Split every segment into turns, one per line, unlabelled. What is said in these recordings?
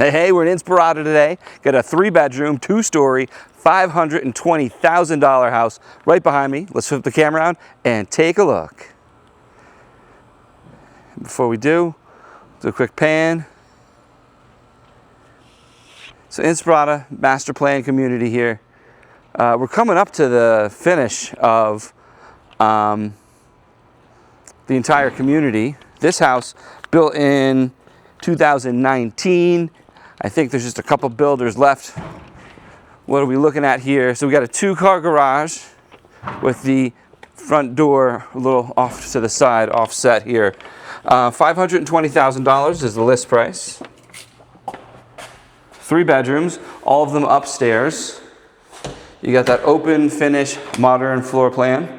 Hey, we're in Inspirada today. Got a 3-bedroom, 2-story, $520,000 house right behind me. Let's flip the camera around and take a look. Before we do a quick pan. So Inspirada, master plan community here. We're coming up to the finish of the entire community. This house built in 2019. I think there's just a couple builders left. What are we looking at here? So we got a 2-car garage with the front door a little off to the side, offset here. $520,000 is the list price. 3 bedrooms, all of them upstairs. You got that open finish modern floor plan.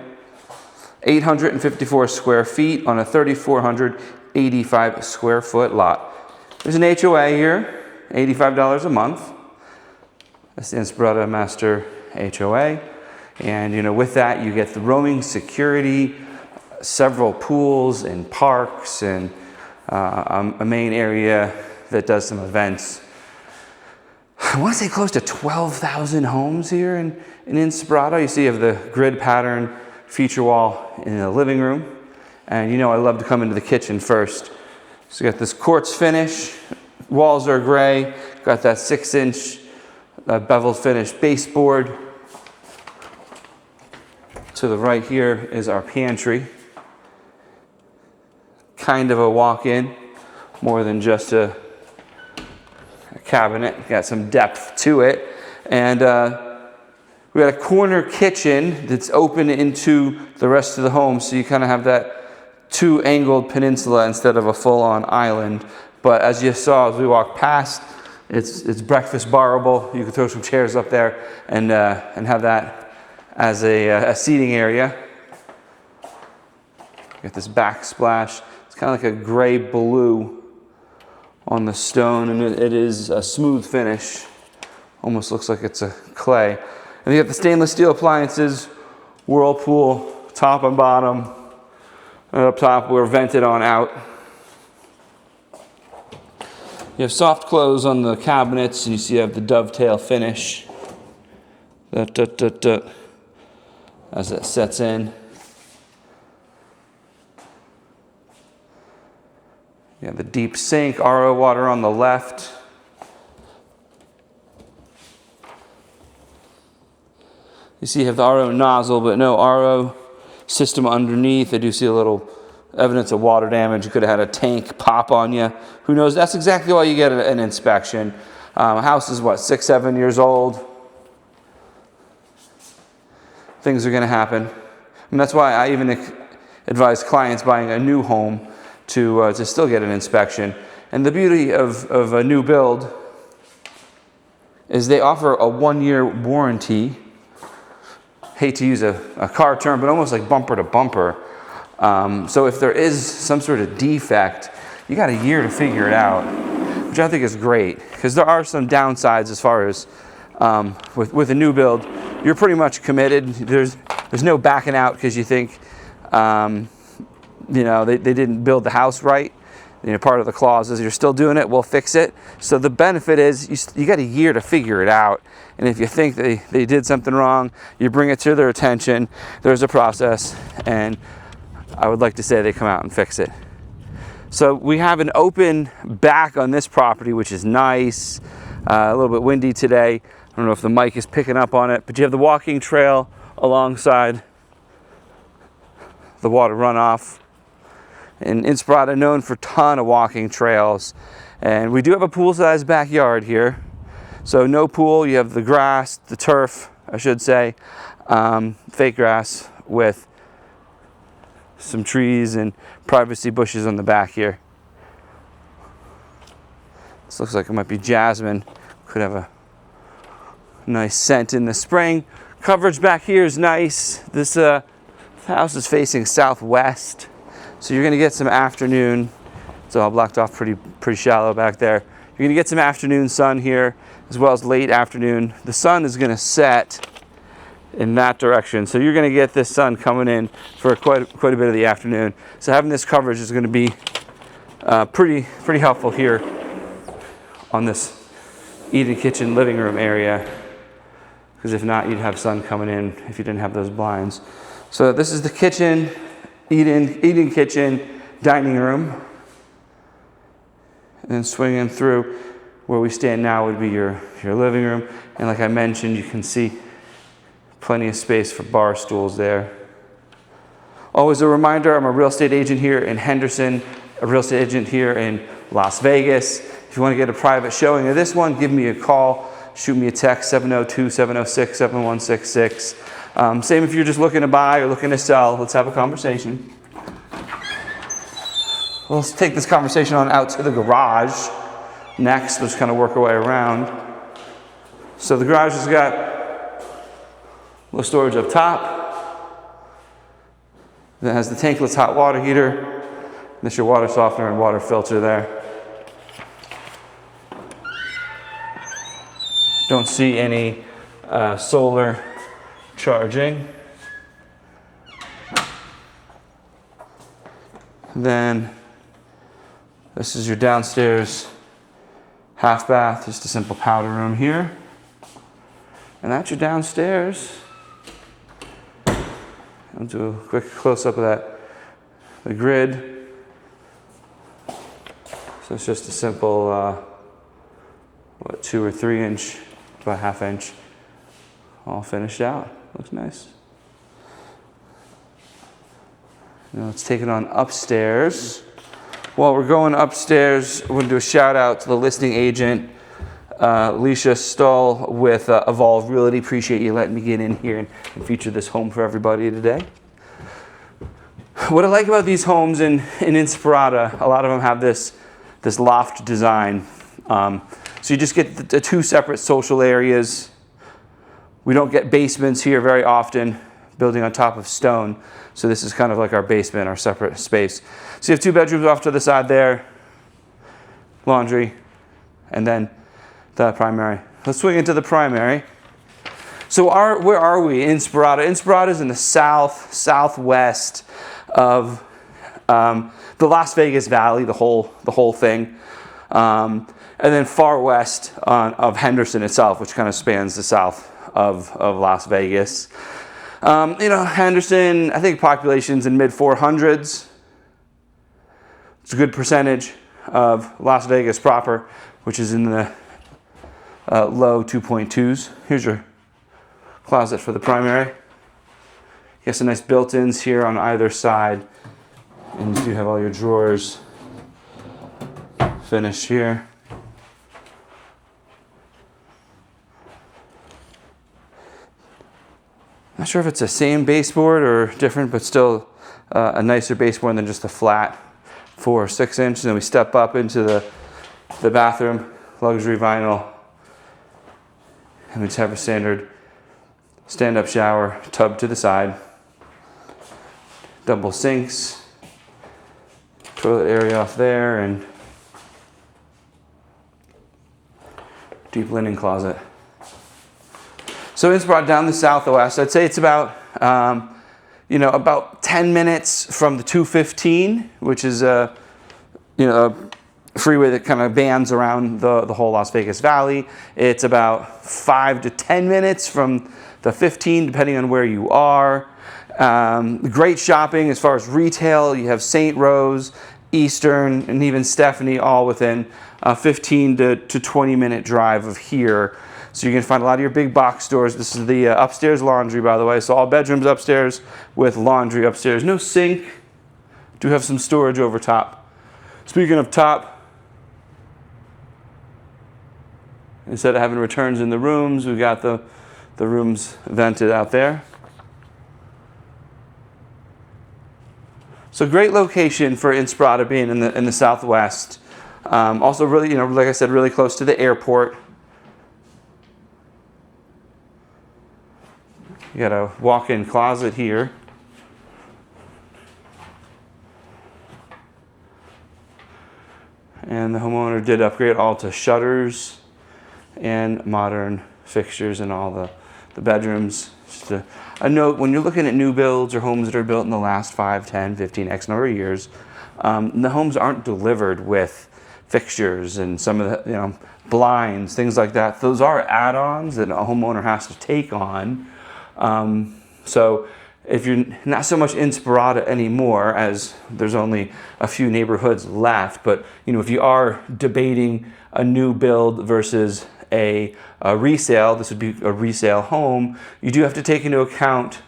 854 square feet on a 3,485 square foot lot. There's an HOA here. $85 a month. That's the Inspirada Master HOA. And with that you get the roaming security, several pools and parks, and a main area that does some events. I want to say close to 12,000 homes here in Inspirada. You see you have the grid pattern feature wall in the living room. And I love to come into the kitchen first. So you got this quartz finish. Walls are gray, got that 6-inch beveled finish baseboard. To the right here is our pantry. Kind of a walk-in, more than just a cabinet. Got some depth to it. And we got a corner kitchen that's open into the rest of the home, so you kind of have that 2-angled peninsula instead of a full-on island. But as you saw as we walked past, it's breakfast barable. You can throw some chairs up there and have that as a seating area. Got this backsplash. It's kind of like a gray blue on the stone, and it is a smooth finish. Almost looks like it's a clay. And you got the stainless steel appliances, Whirlpool, top and bottom. And up top, we're vented on out. You have soft close on the cabinets, and you see you have the dovetail finish as it sets in. You have the deep sink, RO water on the left. You see you have the RO nozzle, but no RO system underneath. I do see a little evidence of water damage. You could have had a tank pop on you. Who knows? That's exactly why you get an inspection. House is what, 6-7 years old. Things are going to happen. And that's why I even advise clients buying a new home to still get an inspection. And the beauty of a new build is they offer a 1-year warranty. Hate to use a car term, but almost like bumper to bumper. So if there is some sort of defect, you got a year to figure it out, which I think is great, because there are some downsides as far as with a new build. You're pretty much committed. There's no backing out because you think they didn't build the house right. Part of the clause is you're still doing it, we'll fix it. So the benefit is you got a year to figure it out. And if you think they did something wrong, you bring it to their attention. There's a process, and I would like to say they come out and fix it. So we have an open back on this property, which is nice. A little bit windy today. I don't know if the mic is picking up on it, but you have the walking trail alongside the water runoff. And Inspirada known for a ton of walking trails. And we do have a pool-sized backyard here. So no pool, you have the grass, the turf, I should say, fake grass with some trees and privacy bushes on the back here. This looks like it might be jasmine. Could have a nice scent in the spring. Coverage back here is nice. This house is facing southwest, so you're going to get some afternoon. It's all blocked off pretty shallow back there. You're going to get some afternoon sun here, as well as late afternoon. The sun is going to set in that direction, so you're going to get this sun coming in for quite a bit of the afternoon. So having this coverage is going to be pretty helpful here on this eating kitchen living room area, because if not, you'd have sun coming in if you didn't have those blinds. So this is the kitchen, eating kitchen, dining room. And then swinging through where we stand now would be your living room. And like I mentioned, you can see plenty of space for bar stools there. Always a reminder, I'm a real estate agent here in Henderson, a real estate agent here in Las Vegas. If you want to get a private showing of this one, give me a call. Shoot me a text, 702-706-7166. Same if you're just looking to buy or looking to sell. Let's have a conversation. Let's take this conversation on out to the garage next. Let's kind of work our way around. So the garage has got a little storage up top. Then it has the tankless hot water heater. That's your water softener and water filter there. Don't see any solar charging. Then this is your downstairs half bath, just a simple powder room here. And that's your downstairs. I'll do a quick close-up of the grid. So it's just a simple, 2 or 3 inch, about ½ inch, all finished out. Looks nice. Now let's take it on upstairs. While we're going upstairs, we're going to do a shout out to the listing agent, Alicia Stahl with Evolve Realty. Appreciate you letting me get in here and feature this home for everybody today. What I like about these homes in Inspirada, a lot of them have this loft design. So you just get the 2 separate social areas. We don't get basements here very often, building on top of stone. So this is kind of like our basement, our separate space. So you have 2 bedrooms off to the side there, laundry, and then the primary. Let's swing into the primary. So where are we? Inspirada. Inspirada is in the southwest of the Las Vegas Valley, the whole thing. And then far west of Henderson itself, which kind of spans the south of Las Vegas. Henderson, I think population's in mid-400s. It's a good percentage of Las Vegas proper, which is in the low 2.2s. Here's your closet for the primary. You have some nice built-ins here on either side. And you do have all your drawers finished here. Not sure if it's the same baseboard or different, but still a nicer baseboard than just a flat 4 or 6 inch. And then we step up into the bathroom, luxury vinyl. And we just have a standard stand-up shower, tub to the side, double sinks, toilet area off there, and deep linen closet. So it's brought down the southwest. I'd say it's about, about 10 minutes from the 215, which is a freeway that kind of bands around the whole Las Vegas Valley. It's about 5 to 10 minutes from the 15, depending on where you are. Great shopping as far as retail. You have St. Rose, Eastern, and even Stephanie, all within a 15 to 20 minute drive of here. So you're going to find a lot of your big box stores. This is the upstairs laundry, by the way. So all bedrooms upstairs with laundry upstairs. No sink. Do have some storage over top. Speaking of top, instead of having returns in the rooms, we've got the rooms vented out there. So great location for Inspirada being in the southwest. Also really, like I said, really close to the airport. You got a walk-in closet here. And the homeowner did upgrade all to shutters and modern fixtures in all the bedrooms. Just a note, when you're looking at new builds or homes that are built in the last 5, 10, 15, X number of years, the homes aren't delivered with fixtures and some of the blinds, things like that. Those are add-ons that a homeowner has to take on. So if you're not so much Inspirada anymore, as there's only a few neighborhoods left, but if you are debating a new build versus a resale, this would be a resale home, you do have to take into account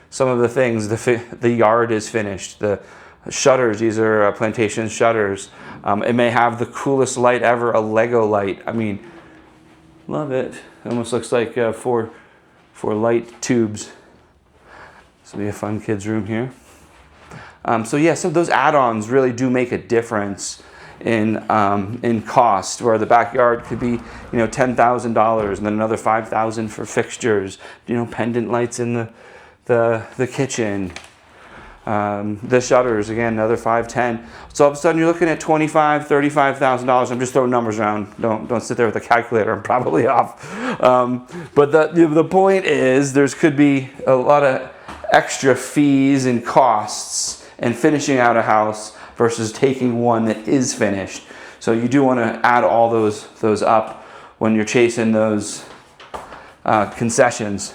some of the things. The yard is finished, the shutters, these are plantation shutters. It may have the coolest light ever, a Lego light. I mean, love it. It almost looks like four light tubes. This will be a fun kids room here. So yeah, some of those add-ons really do make a difference in cost, where the backyard could be $10,000 and then another $5,000 for fixtures, pendant lights in the kitchen, the shutters, again, another $5,000, $10,000. So all of a sudden you're looking at $25,000, $35,000. I'm just throwing numbers around. Don't sit there with a calculator. I'm probably off. But the point is, could be a lot of extra fees and costs in finishing out a house versus taking one that is finished. So you do want to add all those up when you're chasing those concessions.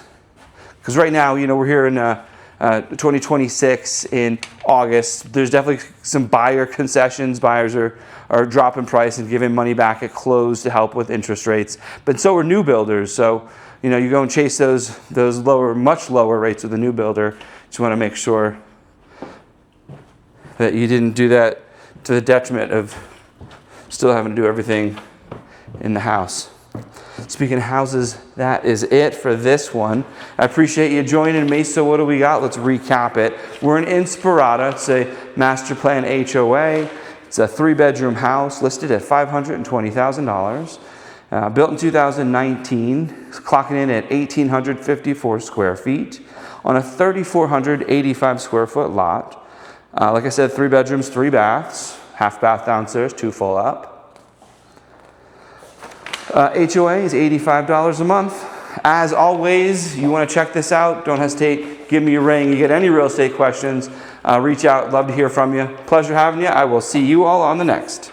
Because right now, we're here in 2026 in August. There's definitely some buyer concessions. Buyers are dropping price and giving money back at close to help with interest rates. But so are new builders. So you go and chase those much lower rates with a new builder. Just want to make sure that you didn't do that to the detriment of still having to do everything in the house. Speaking of houses, that is it for this one. I appreciate you joining me. So what do we got? Let's recap it. We're in Inspirada. It's a master plan HOA. It's a 3-bedroom house listed at $520,000. Built in 2019, clocking in at 1,854 square feet on a 3,485 square foot lot. Like I said, 3 bedrooms, 3 baths, half bath downstairs, 2 full up. HOA is $85 a month. As always, you want to check this out, don't hesitate, give me a ring. You get any real estate questions, reach out, love to hear from you. Pleasure having you. I will see you all on the next.